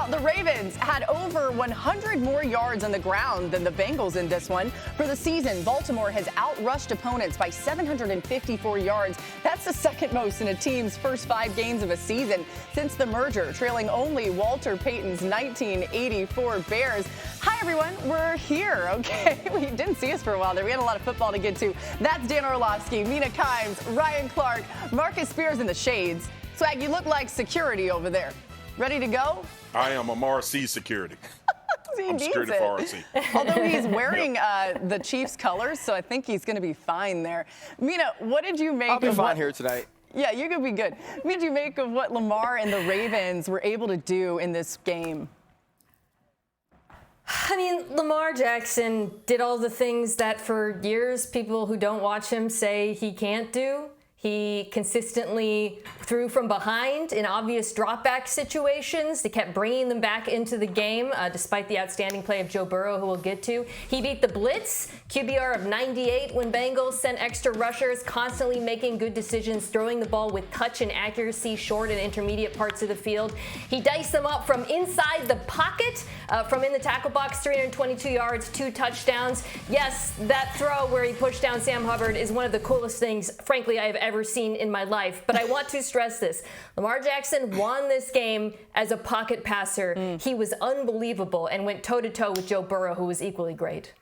Well, the Ravens had over 100 more yards on the ground than the Bengals in this one. For the season, Baltimore has outrushed opponents by 754 yards. That's the second most in a team's first 5 games of a season since the merger, trailing only Walter Payton's 1984 Bears. Hi, everyone. We're here, okay? We didn't see us for a while there. We had a lot of football to get to. That's Dan Orlovsky, Mina, Ryan Clark, Marcus Spears in the shades. Swag, you look like security over there. Ready to go? I am. I'm RC security. I'm security for RC. Although he's wearing the Chiefs colors, so I think he's going to be fine there. Mina, what did you make I'll be of fine here tonight. Yeah, you're going to be good. What did you make of what Lamar and the Ravens were able to do in this game? I mean, Lamar Jackson did all the things that for years people who don't watch him say he can't do. He consistently threw from behind in obvious drop-back situations. They kept bringing them back into the game, despite the outstanding play of Joe Burrow, who we'll get to. He beat the blitz, QBR of 98 when Bengals sent extra rushers, constantly making good decisions, throwing the ball with touch and accuracy, short and intermediate parts of the field. He diced them up from inside the pocket, from in the tackle box, 322 yards, 2 touchdowns. Yes, that throw where he pushed down Sam Hubbard is one of the coolest things, frankly, I have ever seen in my life. But I want to stress this. Lamar Jackson won this game as a pocket passer. He was unbelievable and went toe-to-toe with Joe Burrow, who was equally great.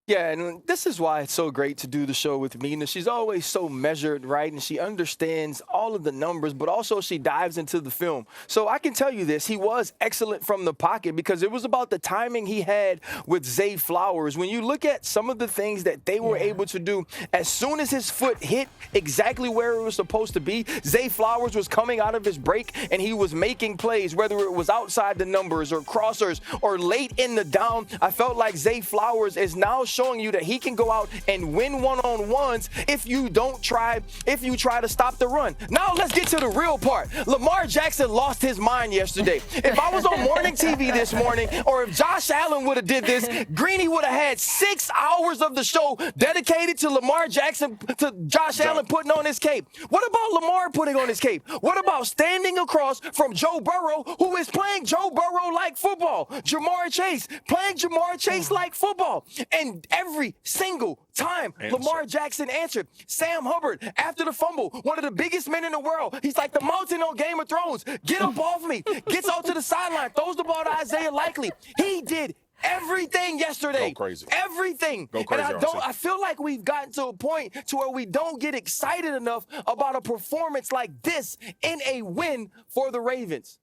Yeah, and this is why it's so great to do the show with Mina. She's always so measured, right? And she understands all of the numbers, but also she dives into the film. So I can tell you this, he was excellent from the pocket because it was about the timing he had with Zay Flowers. When you look at some of the things that they were able to do, as soon as his foot hit exactly where it was supposed to be, Zay Flowers was coming out of his break and he was making plays, whether it was outside the numbers or crossers or late in the down. I felt like Zay Flowers is now showing you that he can go out and win one-on-ones if you try to stop the run. Now let's get to the real part. Lamar Jackson lost his mind yesterday. If I was on morning TV this morning, or if Josh Allen would have did this, Greeny would have had 6 hours of the show dedicated to Lamar Jackson, to Josh Allen putting on his cape. What about Lamar putting on his cape? What about standing across from Joe Burrow, who is playing Joe Burrow like football? Jamar Chase playing Jamar Chase like football. And every single time Lamar Jackson answered. Sam Hubbard, after the fumble, one of the biggest men in the world. He's like the mountain on Game of Thrones. Get up off me. Gets out to the sideline. Throws the ball to Isaiah Likely. He did everything yesterday. Go crazy. Everything. Go crazy, and I feel like we've gotten to a point to where we don't get excited enough about a performance like this in a win for the Ravens.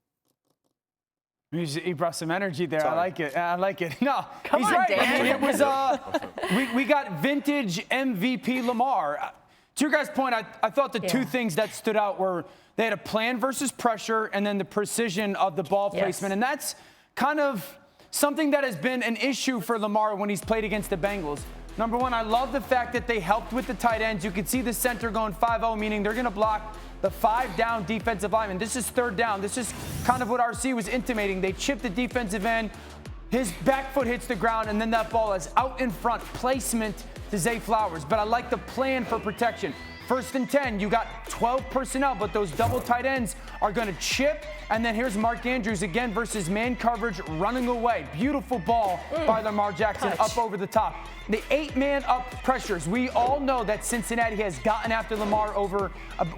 He brought some energy there. I like it. I like it. No, Come he's on, right. Dan. It was we got vintage MVP Lamar. To your guys' point, I thought the two things that stood out were they had a plan versus pressure and then the precision of the ball placement. And that's kind of something that has been an issue for Lamar when he's played against the Bengals. Number one, I love the fact that they helped with the tight ends. You can see the center going 5-0, meaning they're going to block the 5-down defensive lineman. This is 3rd down. This is kind of what RC was intimating. They chip the defensive end. His back foot hits the ground, and then that ball is out in front. Placement to Zay Flowers. But I like the plan for protection. 1st and 10, you got 12 personnel, but those double tight ends are going to chip. And then here's Mark Andrews again versus man coverage running away. Beautiful ball by Lamar Jackson up over the top. The 8-man up pressures. We all know that Cincinnati has gotten after Lamar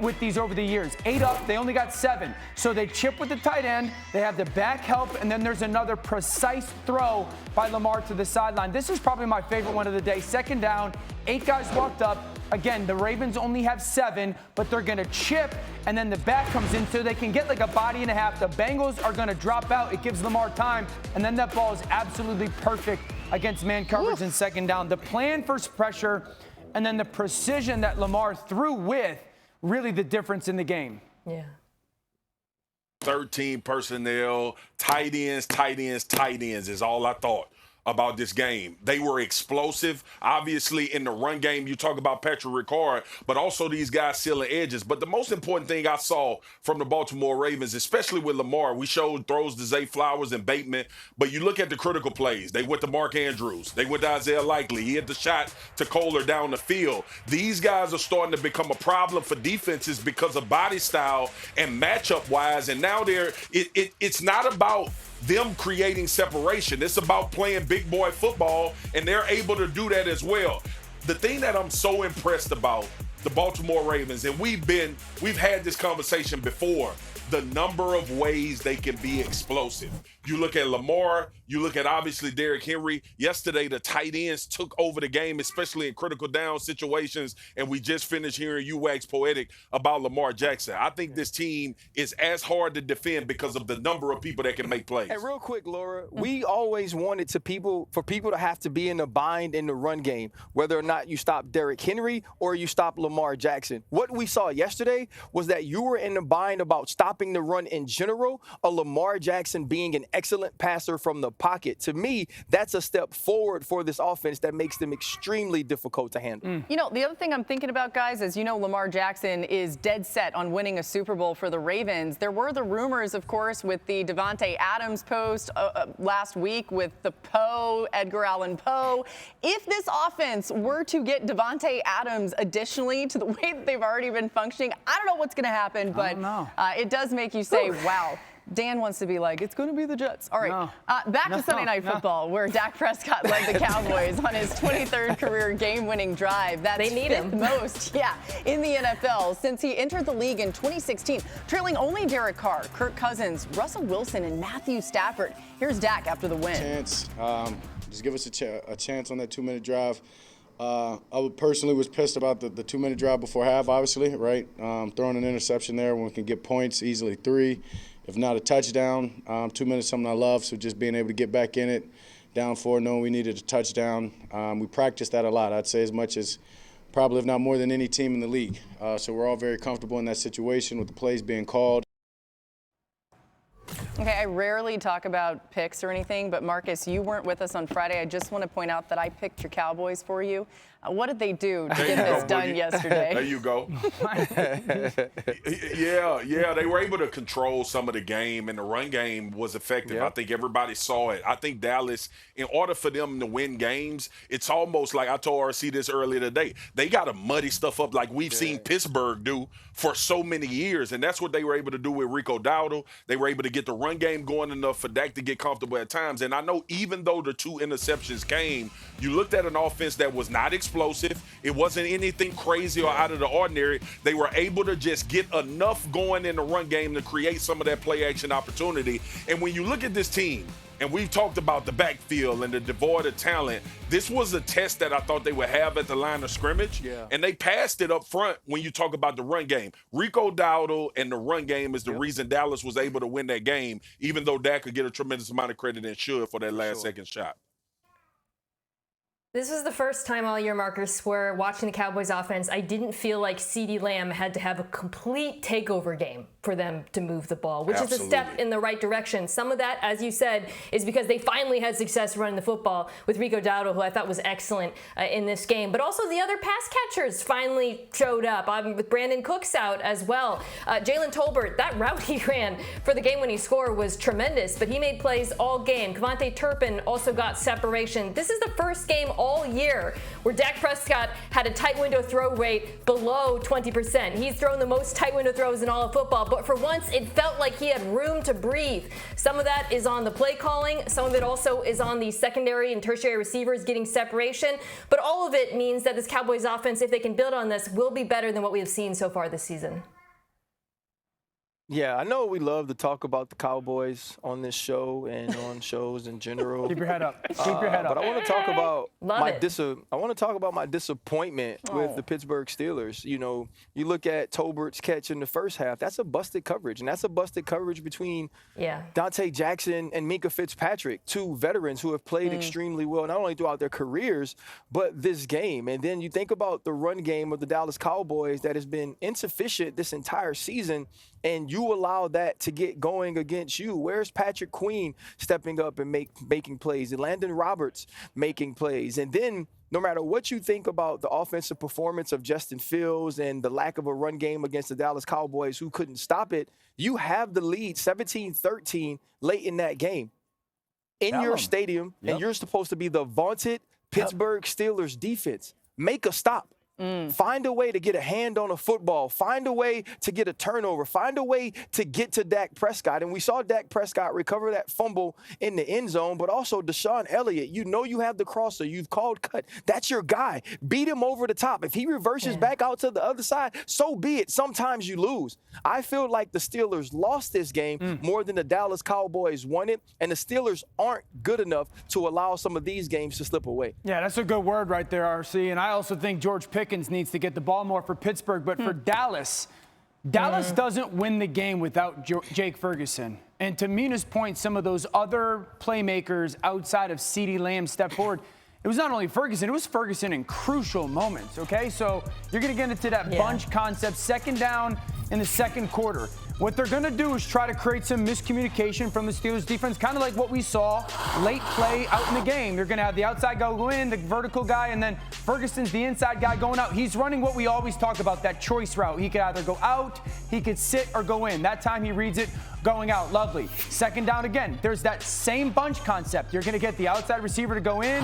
with these over the years. 8 up, they only got 7. So they chip with the tight end. They have the back help, and then there's another precise throw by Lamar to the sideline. This is probably my favorite one of the day. 2nd down, 8 guys walked up. Again, the Ravens only have 7, but they're going to chip, and then the back comes in so they can get like a body and a half. The Bengals are going to drop out. It gives Lamar time, and then that ball is absolutely perfect against man coverage in 2nd down. The plan for pressure and then the precision that Lamar threw with, really the difference in the game. Yeah. 13 personnel, tight ends is all I thought. about this game. They were explosive. Obviously, in the run game, you talk about Patrick Ricard, but also these guys sealing edges. But the most important thing I saw from the Baltimore Ravens, especially with Lamar, we showed throws to Zay Flowers and Bateman, but you look at the critical plays. They went to Mark Andrews. They went to Isaiah Likely. He hit the shot to Kohler down the field. These guys are starting to become a problem for defenses because of body style and matchup-wise, and now it's not about them creating separation. It's about playing big boy football, and they're able to do that as well. The thing that I'm so impressed about the Baltimore Ravens, and we've had this conversation before, the number of ways they can be explosive. You look at Lamar, you look at obviously Derrick Henry. Yesterday, the tight ends took over the game, especially in critical down situations, and we just finished hearing you wax poetic about Lamar Jackson. I think this team is as hard to defend because of the number of people that can make plays. Hey, real quick, Laura, we always wanted for people to have to be in a bind in the run game, whether or not you stop Derrick Henry or you stop Lamar Jackson. What we saw yesterday was that you were in a bind about stopping the run in general, or Lamar Jackson being an excellent passer from the pocket. To me, that's a step forward for this offense that makes them extremely difficult to handle. You know, the other thing I'm thinking about, guys, is, Lamar Jackson is dead set on winning a Super Bowl for the Ravens. There were the rumors, of course, with the Davante Adams post last week with the Edgar Allan Poe. If this offense were to get Davante Adams additionally to the way that they've already been functioning, I don't know what's going to happen, but it does make you say, wow. Dan wants to be like, it's going to be the Jets. All right, back to Sunday Night Football, where Dak Prescott led the Cowboys on his 23rd career game-winning drive. That's they need him most, in the NFL since he entered the league in 2016, trailing only Derek Carr, Kirk Cousins, Russell Wilson, and Matthew Stafford. Here's Dak after the win. Just give us a chance on that 2-minute drive. I personally was pissed about the 2-minute drive before half, obviously, right? Throwing an interception there when we can get points, easily 3. If not a touchdown, 2 minutes, something I love. So just being able to get back in it, down 4, knowing we needed a touchdown. We practiced that a lot. I'd say as much as probably, if not more than any team in the league. So we're all very comfortable in that situation with the plays being called. Okay, I rarely talk about picks or anything, but Marcus, you weren't with us on Friday. I just want to point out that I picked your Cowboys for you. What did they do to get this done yesterday? There you go. Yeah, they were able to control some of the game, and the run game was effective. Yeah. I think everybody saw it. I think Dallas, in order for them to win games, it's almost like I told RC this earlier today. They got to muddy stuff up like we've seen Pittsburgh do for so many years, and that's what they were able to do with Rico Dowdle. They were able to get the run game going enough for Dak to get comfortable at times. And I know even though the 2 interceptions came, you looked at an offense that was not explosive. It wasn't anything crazy or out of the ordinary. They were able to just get enough going in the run game to create some of that play action opportunity. And when you look at this team, and we've talked about the backfield and the devoid of talent, this was a test that I thought they would have at the line of scrimmage. Yeah. And they passed it up front when you talk about the run game. Rico Dowdle and the run game is the reason Dallas was able to win that game, even though Dak could get a tremendous amount of credit and should for that last second shot. This was the first time all year, Marcus, where watching the Cowboys offense, I didn't feel like CeeDee Lamb had to have a complete takeover game for them to move the ball, which is a step in the right direction. Some of that, as you said, is because they finally had success running the football with Rico Dowdle, who I thought was excellent in this game. But also the other pass catchers finally showed up, with Brandon Cooks out as well. Jalen Tolbert, that route he ran for the game-winning score was tremendous, but he made plays all game. Kevontae Turpin also got separation. This is the first game all year where Dak Prescott had a tight window throw rate below 20%. He's thrown the most tight window throws in all of football, but for once it felt like he had room to breathe. Some of that is on the play calling, some of it also is on the secondary and tertiary receivers getting separation, but all of it means that this Cowboys offense, if they can build on this, will be better than what we have seen so far this season. Yeah, I know we love to talk about the Cowboys on this show and on shows in general. Keep your head up. Keep your head up. But I want to talk about my disappointment with the Pittsburgh Steelers. You know, you look at Tolbert's catch in the first half. That's a busted coverage, and that's a busted coverage between Dante Jackson and Minka Fitzpatrick, 2 veterans who have played extremely well, not only throughout their careers, but this game. And then you think about the run game of the Dallas Cowboys that has been insufficient this entire season. and you allow that to get going against you. Where's Patrick Queen stepping up and making plays, and Landon Roberts making plays? And then no matter what you think about the offensive performance of Justin Fields and the lack of a run game against the Dallas Cowboys, who couldn't stop it, you have the lead 17-13 late in that game in your stadium, and you're supposed to be the vaunted Pittsburgh Steelers defense. Make a stop. Find a way to get a hand on a football. Find a way to get a turnover. Find a way to get to Dak Prescott. And we saw Dak Prescott recover that fumble in the end zone, but also Deshaun Elliott. You know you have the crosser. You've called cut. That's your guy. Beat him over the top. If he reverses back out to the other side, so be it. Sometimes you lose. I feel like the Steelers lost this game more than the Dallas Cowboys won it, and the Steelers aren't good enough to allow some of these games to slip away. Yeah, that's a good word right there, RC. And I also think George Pickens needs to get the ball more for Pittsburgh. But for Dallas doesn't win the game without Jake Ferguson. And to Mina's point, some of those other playmakers outside of CeeDee Lamb step forward. It was not only Ferguson, it was Ferguson in crucial moments, okay? So you're going to get into that bunch concept, second down in the second quarter. What they're going to do is try to create some miscommunication from the Steelers defense, kind of like what we saw late play out in the game. You're going to have the outside guy go in, the vertical guy, and then Ferguson's the inside guy going out. He's running what we always talk about, that choice route. He could either go out, he could sit, or go in. That time he reads it going out. Lovely. Second down again. There's that same bunch concept. You're going to get the outside receiver to go in.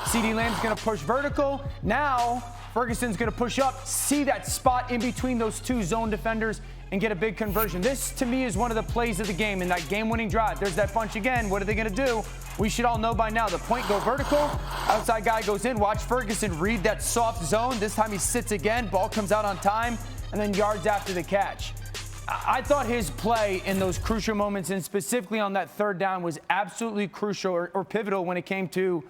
CeeDee Lamb's going to push vertical. Now Ferguson's going to push up, see that spot in between those two zone defenders, and get a big conversion. This, to me, is one of the plays of the game in that game-winning drive. There's that bunch again. What are they going to do? We should all know by now. The point go vertical. Outside guy goes in. Watch Ferguson read that soft zone. This time he sits again. Ball comes out on time, and then yards after the catch. I thought his play in those crucial moments, and specifically on that third down, was absolutely crucial or pivotal when it came to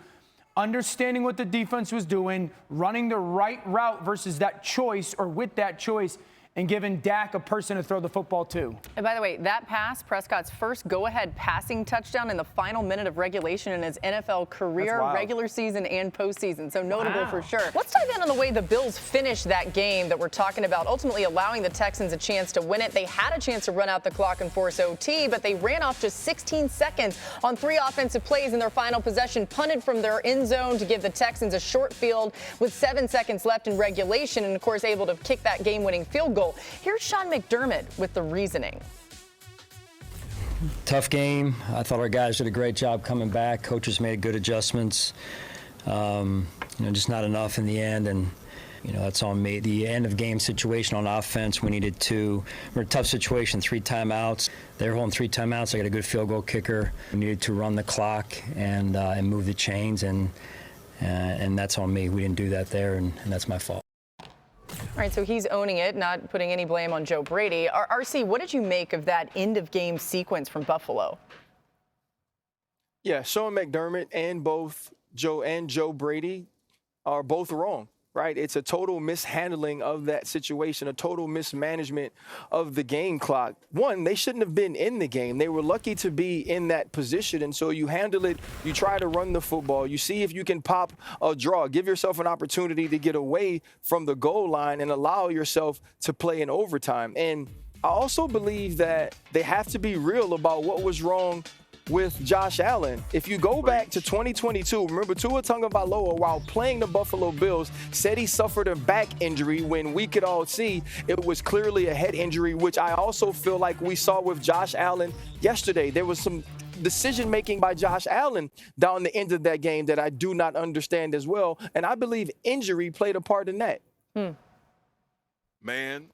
understanding what the defense was doing, running the right route versus that choice or with that choice, and giving Dak a person to throw the football to. And by the way, that pass, Prescott's first go-ahead passing touchdown in the final minute of regulation in his NFL career, regular season and postseason. So notable for sure. Let's dive in on the way the Bills finished that game that we're talking about, ultimately allowing the Texans a chance to win it. They had a chance to run out the clock and force OT, but they ran off just 16 seconds on 3 offensive plays in their final possession, punted from their end zone to give the Texans a short field with 7 seconds left in regulation, and of course able to kick that game-winning field goal. Here's Sean McDermott with the reasoning. Tough game. I thought our guys did a great job coming back. Coaches made good adjustments. Just not enough in the end. And, that's on me. The end of game situation on offense, we needed to. We're in a tough situation, 3 timeouts. They were holding 3 timeouts. I got a good field goal kicker. We needed to run the clock and move the chains, and that's on me. We didn't do that there, and that's my fault. All right, so he's owning it, not putting any blame on Joe Brady. RC, what did you make of that end-of-game sequence from Buffalo? Yeah, Sean McDermott and both Joe and Joe Brady are both wrong, right? It's a total mishandling of that situation, a total mismanagement of the game clock. One, they shouldn't have been in the game. They were lucky to be in that position, and so you handle it, you try to run the football, you see if you can pop a draw, give yourself an opportunity to get away from the goal line and allow yourself to play in overtime. And I also believe that they have to be real about what was wrong with Josh Allen. If you go back to 2022, remember Tua Tagovailoa, while playing the Buffalo Bills, said he suffered a back injury when we could all see it was clearly a head injury, which I also feel like we saw with Josh Allen yesterday. There was some decision-making by Josh Allen down the end of that game that I do not understand as well, and I believe injury played a part in that. Man,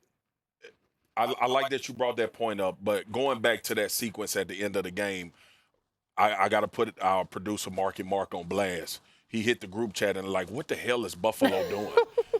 I like that you brought that point up, but going back to that sequence at the end of the game, I got to put our producer Mark on blast. He hit the group chat and like, what the hell is Buffalo doing?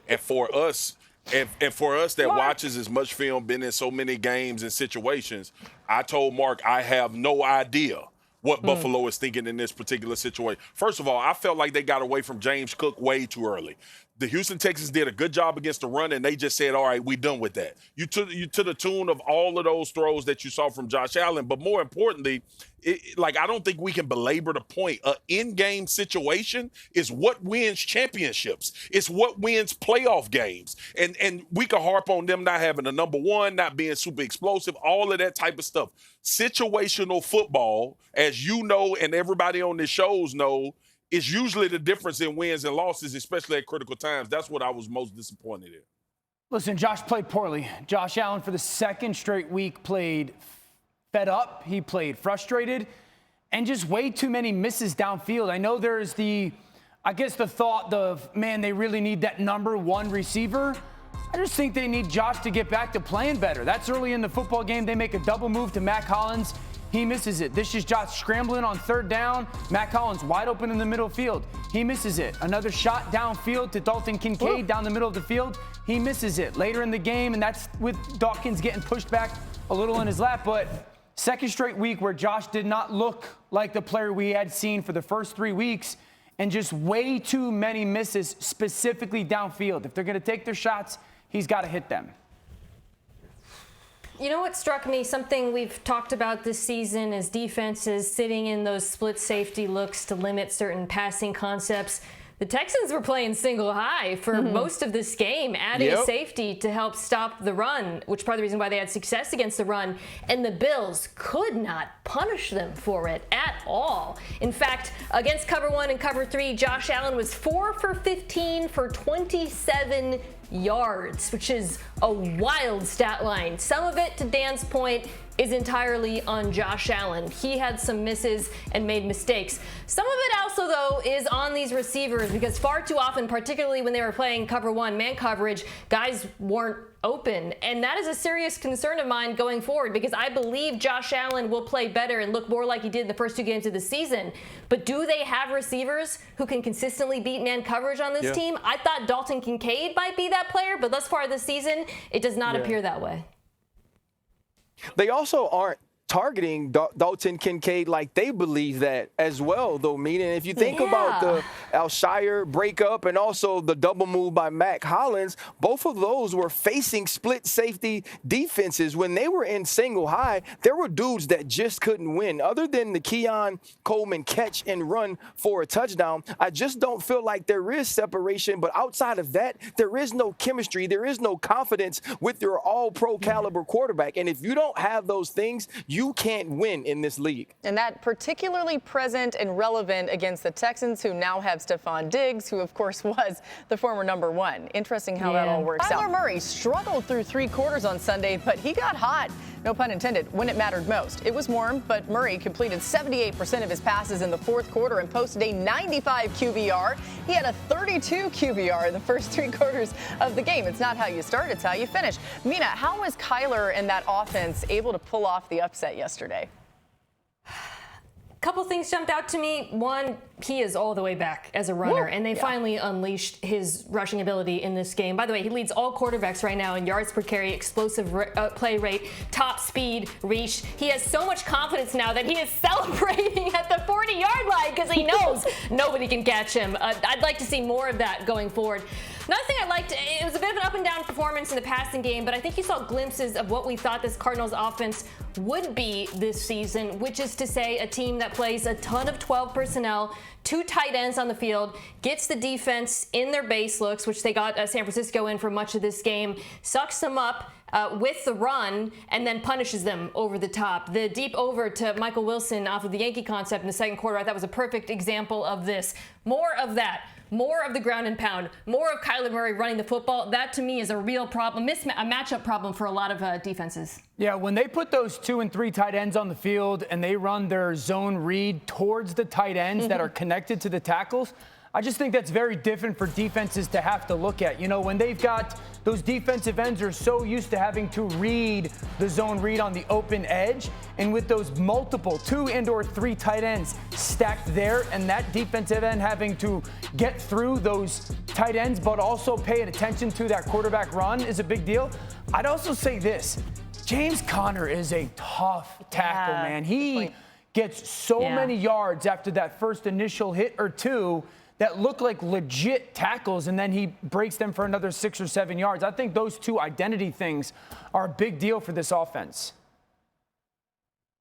And for us that watches as much film, been in so many games and situations, I told Mark I have no idea what Buffalo is thinking in this particular situation. First of all, I felt like they got away from James Cook way too early. The Houston Texans did a good job against the run, and they just said, all right, we done with that. You to the tune of all of those throws that you saw from Josh Allen. But more importantly, I don't think we can belabor the point. An in-game situation is what wins championships. It's what wins playoff games. And we can harp on them not having a number one, not being super explosive, all of that type of stuff. Situational football, as you know and everybody on the shows know, is usually the difference in wins and losses, especially at critical times. That's what I was most disappointed in. Listen, Josh played poorly. Josh Allen, for the second straight week, played fed up. He played frustrated and just way too many misses downfield. I know there's the thought of, man, they really need that number one receiver. I just think they need Josh to get back to playing better. That's early in the football game. They make a double move to Mac Hollins. He misses it. This is Josh scrambling on third down. Mac Hollins wide open in the middle field. He misses it. Another shot downfield to Dalton Kincaid down the middle of the field. He misses it. Later in the game, and that's with Dawkins getting pushed back a little in his lap. But second straight week where Josh did not look like the player we had seen for the first 3 weeks, and just way too many misses specifically downfield. If they're going to take their shots, he's got to hit them. You know what struck me? Something we've talked about this season is defenses sitting in those split safety looks to limit certain passing concepts. The Texans were playing single high for most of this game, adding a safety to help stop the run, which is part of the reason why they had success against the run. And the Bills could not punish them for it at all. In fact, against cover 1 and cover 3, Josh Allen was 4 for 15 for 27 yards, which is a wild stat line. Some of it, to Dan's point, is entirely on Josh Allen. He had some misses and made mistakes. Some of it also, though, is on these receivers, because far too often, particularly when they were playing cover 1 man coverage, guys weren't open. And that is a serious concern of mine going forward, because I believe Josh Allen will play better and look more like he did in the first 2 games of the season. But do they have receivers who can consistently beat man coverage on this team? I thought Dalton Kincaid might be that player, but thus far this season, it does not appear that way. They also aren't targeting Dalton Kincaid like they believe that as well, though, Mina. And if you think about the Alshire breakup and also the double move by Mac Hollins, both of those were facing split safety defenses. When they were in single high, there were dudes that just couldn't win. Other than the Keon Coleman catch and run for a touchdown, I just don't feel like there is separation. But outside of that, there is no chemistry. There is no confidence with your all-pro caliber quarterback. And if you don't have those things, you can't win in this league. And that particularly present and relevant against the Texans, who now have Stephon Diggs, who, of course, was the former number 1. Interesting how that all works out. Kyler Murray struggled through 3 quarters on Sunday, but he got hot, no pun intended, when it mattered most. It was warm, but Murray completed 78% of his passes in the 4th quarter and posted a 95 QBR. He had a 32 QBR in the first 3 quarters of the game. It's not how you start, it's how you finish. Mina, how was Kyler and that offense able to pull off the upset yesterday? Couple things jumped out to me. One, he is all the way back as a runner, and they finally unleashed his rushing ability in this game. By the way, he leads all quarterbacks right now in yards per carry, explosive play rate, top speed, reach. He has so much confidence now that he is celebrating at the 40-yard line because he knows nobody can catch him. I'd like to see more of that going forward. Another thing I liked, it was a bit of an up-and-down performance in the passing game, but I think you saw glimpses of what we thought this Cardinals offense would be this season, which is to say a team that plays a ton of 12 personnel, 2 tight ends on the field, gets the defense in their base looks, which they got San Francisco in for much of this game, sucks them up with the run, and then punishes them over the top. The deep over to Michael Wilson off of the Yankee concept in the 2nd quarter, I thought was a perfect example of this. More of that. More of the ground and pound, more of Kyler Murray running the football. That, to me, is a real problem, a matchup problem for a lot of defenses. Yeah, when they put those 2 and 3 tight ends on the field and they run their zone read towards the tight ends that are connected to the tackles, I just think that's very different for defenses to have to look at. You know, when they've got those defensive ends are so used to having to read the zone read on the open edge, and with those multiple 2 and/or 3 tight ends stacked there, and that defensive end having to get through those tight ends but also pay attention to that quarterback run is a big deal. I'd also say this, James Conner is a tough tackle, man. He gets so many yards after that first initial hit or 2 that look like legit tackles, and then he breaks them for another 6 or 7 yards. I think those two identity things are a big deal for this offense.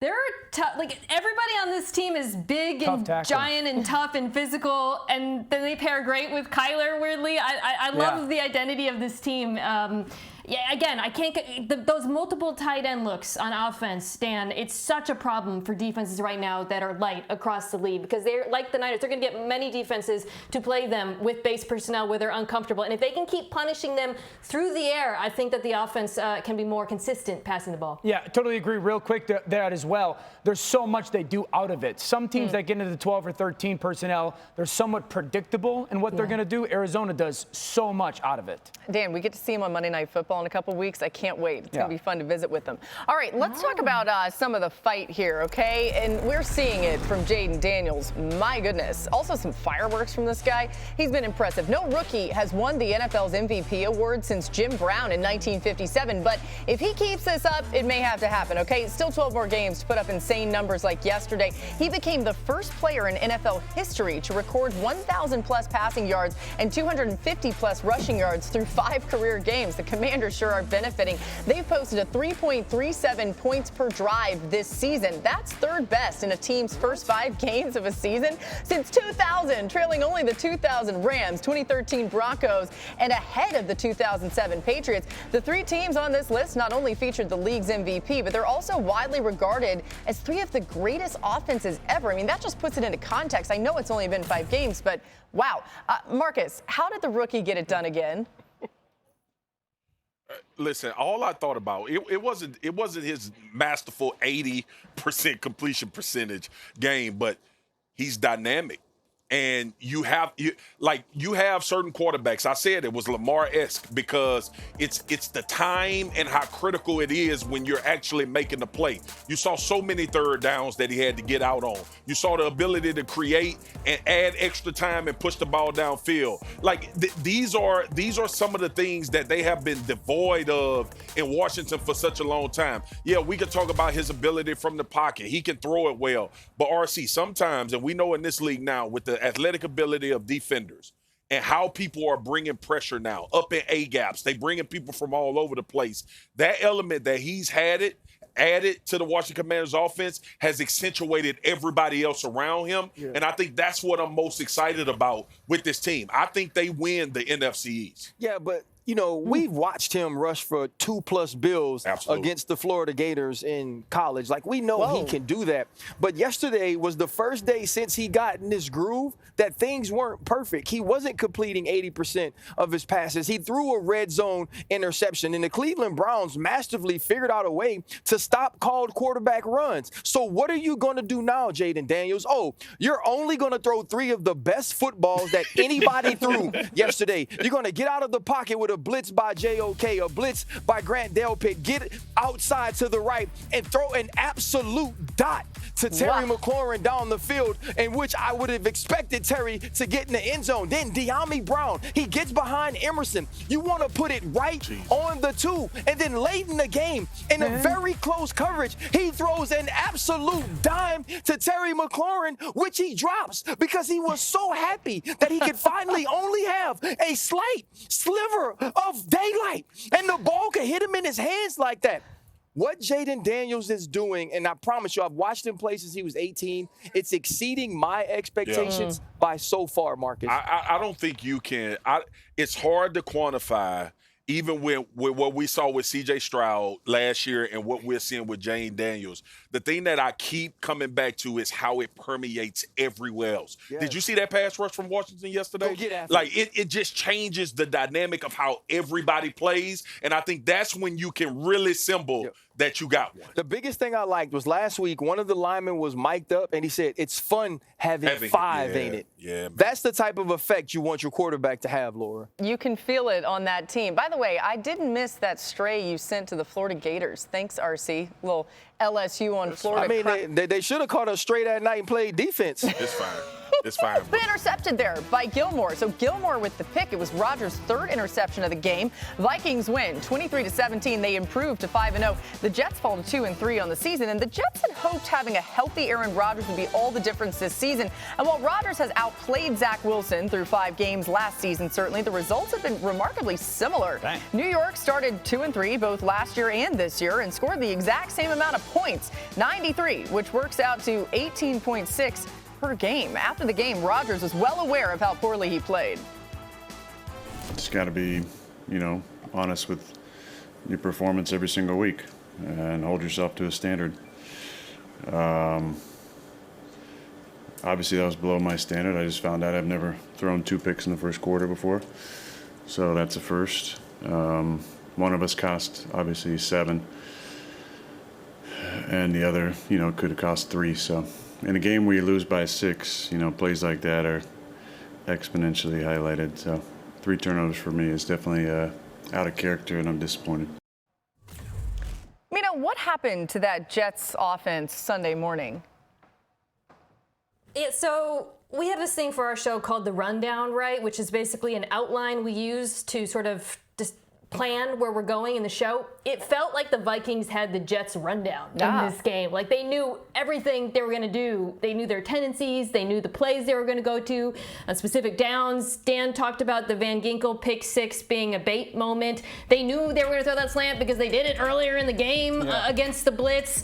They're tough. Like, everybody on this team is big Tough and tackle. giant and tough and physical, and then they pair great with Kyler, weirdly. I love the identity of this team. Yeah, again, I can't get those multiple tight end looks on offense, Dan. It's such a problem for defenses right now that are light across the league, because they're like the Niners. They're going to get many defenses to play them with base personnel where they're uncomfortable. And if they can keep punishing them through the air, I think that the offense can be more consistent passing the ball. Yeah, totally agree. Real quick that as well. There's so much they do out of it. Some teams that get into the 12 or 13 personnel, they're somewhat predictable in what they're going to do. Arizona does so much out of it. Dan, we get to see him on Monday Night Football in a couple weeks. I can't wait. It's going to be fun to visit with them. All right, let's talk about some of the fight here, okay? And we're seeing it from Jayden Daniels. My goodness. Also some fireworks from this guy. He's been impressive. No rookie has won the NFL's MVP award since Jim Brown in 1957. But if he keeps this up, it may have to happen, okay? Still 12 more games to put up insane numbers like yesterday. He became the first player in NFL history to record 1,000-plus passing yards and 250-plus rushing yards through 5 career games. The Commanders sure are benefiting. They've posted a 3.37 points per drive this season. That's third best in a team's first 5 games of a season since 2000, trailing only the 2000 Rams, 2013 Broncos, and ahead of the 2007 Patriots. The 3 teams on this list not only featured the league's MVP, but they're also widely regarded as 3 of the greatest offenses ever. I mean, that just puts it into context. I know it's only been 5 games, but wow. Marcus, how did the rookie get it done again? Listen, all I thought about, it wasn't his masterful 80% completion percentage game, but he's dynamic. And you have certain quarterbacks. I said it was Lamar-esque because it's the time and how critical it is when you're actually making the play. You saw so many third downs that he had to get out on. You saw the ability to create and add extra time and push the ball downfield. Like these are some of the things that they have been devoid of in Washington for such a long time. Yeah, we could talk about his ability from the pocket. He can throw it well. But RC, sometimes, and we know in this league now with the athletic ability of defenders and how people are bringing pressure now up in A-gaps. They bringing people from all over the place. That element that he's added to the Washington Commanders offense has accentuated everybody else around him. Yeah. And I think that's what I'm most excited about with this team. I think they win the NFC East. Yeah, but you know, we've watched him rush for 2+ bills against the Florida Gators in college. Like, we know he can do that. But yesterday was the first day since he got in this groove that things weren't perfect. He wasn't completing 80% of his passes. He threw a red zone interception, and the Cleveland Browns masterfully figured out a way to stop called quarterback runs. So what are you going to do now, Jayden Daniels? Oh, you're only going to throw 3 of the best footballs that anybody threw yesterday. You're going to get out of the pocket with a blitz by JOK, a blitz by Grant Delpit, get outside to the right and throw an absolute dot to Terry McLaurin down the field, in which I would have expected Terry to get in the end zone. Then De'Ami Brown, he gets behind Emerson. You want to put it right on the 2, and then late in the game, in a very close coverage, he throws an absolute dime to Terry McLaurin, which he drops because he was so happy that he could finally only have a slight sliver of daylight, and the ball could hit him in his hands like that. What Jayden Daniels is doing, and I promise you, I've watched him play since he was 18, it's exceeding my expectations by so far, Marcus. I don't think you can. It's hard to quantify, even with what we saw with C.J. Stroud last year and what we're seeing with Jayden Daniels. The thing that I keep coming back to is how it permeates everywhere else. Yes. Did you see that pass rush from Washington yesterday? Like, it just changes the dynamic of how everybody plays, and I think that's when you can really assemble that you got one. The biggest thing I liked was last week, one of the linemen was mic'd up, and he said, it's fun having 5, ain't it? Yeah, man. That's the type of effect you want your quarterback to have, Laura. You can feel it on that team. By the way, I didn't miss that stray you sent to the Florida Gators. Thanks, RC. Little LSU on Florida. I mean, they should have caught us straight at night and played defense. It's fine. It's fine. But intercepted there by Gilmore. So Gilmore with the pick. It was Rodgers' third interception of the game. Vikings win 23-17. They improved to 5-0. The Jets fall to 2-3 on the season. And the Jets had hoped having a healthy Aaron Rodgers would be all the difference this season. And while Rodgers has outplayed Zach Wilson through 5 games last season, certainly the results have been remarkably similar. Dang. New York started 2-3 both last year and this year and scored the exact same amount of points, 93, which works out to 18.6 per game. After the game, Rodgers was well aware of how poorly he played. Just got to be, honest with your performance every single week and hold yourself to a standard. Obviously, that was below my standard. I just found out I've never thrown 2 picks in the first quarter before, so that's a first. One of us cost, obviously, 7, and the other, could have cost 3, so. In a game where you lose by 6, plays like that are exponentially highlighted. So 3 turnovers for me is definitely out of character, and I'm disappointed. Mina, what happened to that Jets offense Sunday morning? Yeah, so we have this thing for our show called The Rundown, right? Which is basically an outline we use to sort of just plan where we're going in the show. It felt like the Vikings had the Jets rundown in this game. Like they knew everything they were going to do. They knew their tendencies. They knew the plays they were going to go to on specific downs. Dan talked about the Van Ginkel pick 6 being a bait moment. They knew they were going to throw that slant because they did it earlier in the game against the blitz.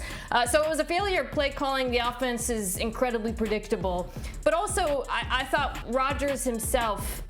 So it was a failure of play calling. The offense is incredibly predictable. But also, I thought Rodgers himself,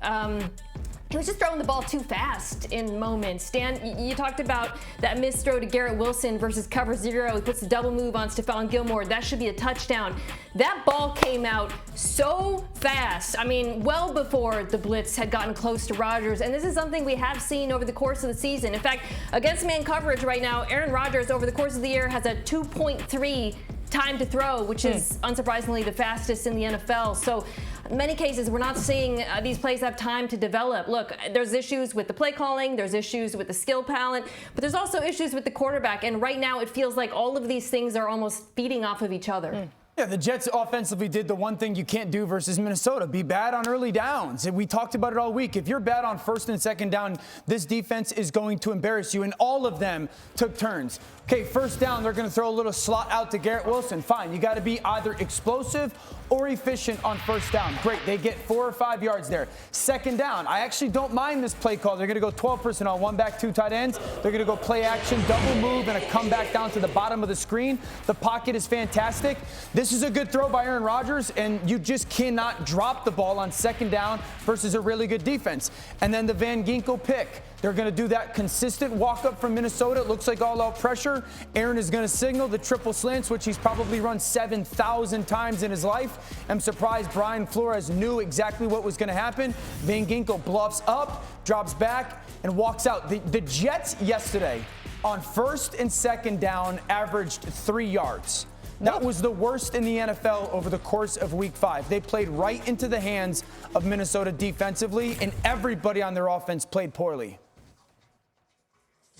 he was just throwing the ball too fast in moments. Dan, you talked about that missed throw to Garrett Wilson versus cover 0. He puts a double move on Stephon Gilmore. That should be a touchdown. That ball came out so fast. I mean, well before the blitz had gotten close to Rodgers. And this is something we have seen over the course of the season. In fact, against man coverage right now, Aaron Rodgers over the course of the year has a 2.3 time to throw, which is unsurprisingly the fastest in the NFL. So in many cases, we're not seeing these plays have time to develop. Look, there's issues with the play calling, there's issues with the skill talent, but there's also issues with the quarterback. And right now, it feels like all of these things are almost feeding off of each other. Yeah, the Jets offensively did the one thing you can't do versus Minnesota, be bad on early downs. And we talked about it all week. If you're bad on 1st and 2nd down, this defense is going to embarrass you. And all of them took turns. Okay, 1st down, they're going to throw a little slot out to Garrett Wilson. Fine, you got to be either explosive or efficient on 1st down. Great, they get 4 or 5 yards there. 2nd down, I actually don't mind this play call. They're going to go 12 personnel, 1 back, 2 tight ends. They're going to go play action, double move, and a comeback down to the bottom of the screen. The pocket is fantastic. This is a good throw by Aaron Rodgers, and you just cannot drop the ball on 2nd down versus a really good defense. And then the Van Ginkel pick. They're going to do that consistent walk-up from Minnesota. It looks like all-out pressure. Aaron is going to signal the triple slants, which he's probably run 7,000 times in his life. I'm surprised Brian Flores knew exactly what was going to happen. Van Ginkel bluffs up, drops back, and walks out. The Jets yesterday on 1st and 2nd down averaged 3 yards. That was the worst in the NFL over the course of Week 5. They played right into the hands of Minnesota defensively, and everybody on their offense played poorly.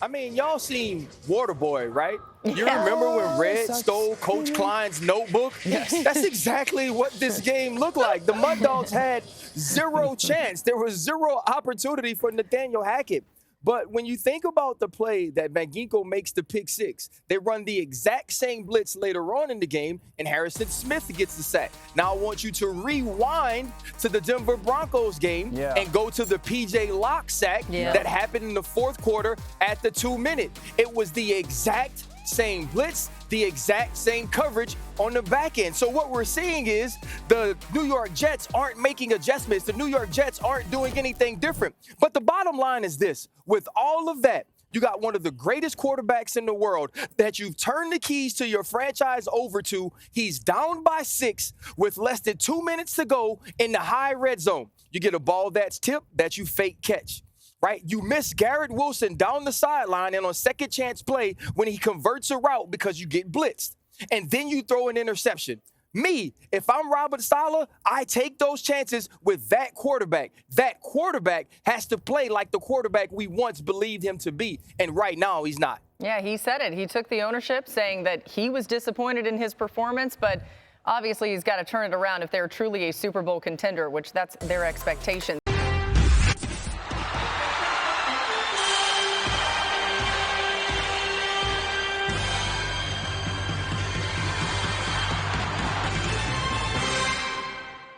I mean, y'all seen Waterboy, right? You remember when Red stole Coach Klein's notebook? Yes. That's exactly what this game looked like. The Mud Dogs had 0 chance. There was 0 opportunity for Nathaniel Hackett. But when you think about the play that Van Ginkel makes the pick 6, they run the exact same blitz later on in the game, and Harrison Smith gets the sack. Now I want you to rewind to the Denver Broncos game and go to the P.J. Locke sack that happened in the 4th quarter at the 2-minute. It was the exact same blitz, the exact same coverage on the back end. So what we're seeing is the New York Jets aren't making adjustments. The New York Jets aren't doing anything different. But the bottom line is this. With all of that, you got one of the greatest quarterbacks in the world that you've turned the keys to your franchise over to. He's down by 6 with less than 2 minutes to go in the high red zone. You get a ball that's tipped that you fake catch. Right? You miss Garrett Wilson down the sideline and on second chance play when he converts a route because you get blitzed. And then you throw an interception. Me, if I'm Robert Saleh, I take those chances with that quarterback. That quarterback has to play like the quarterback we once believed him to be. And right now, he's not. Yeah, he said it. He took the ownership, saying that he was disappointed in his performance, but obviously he's got to turn it around if they're truly a Super Bowl contender, which that's their expectation.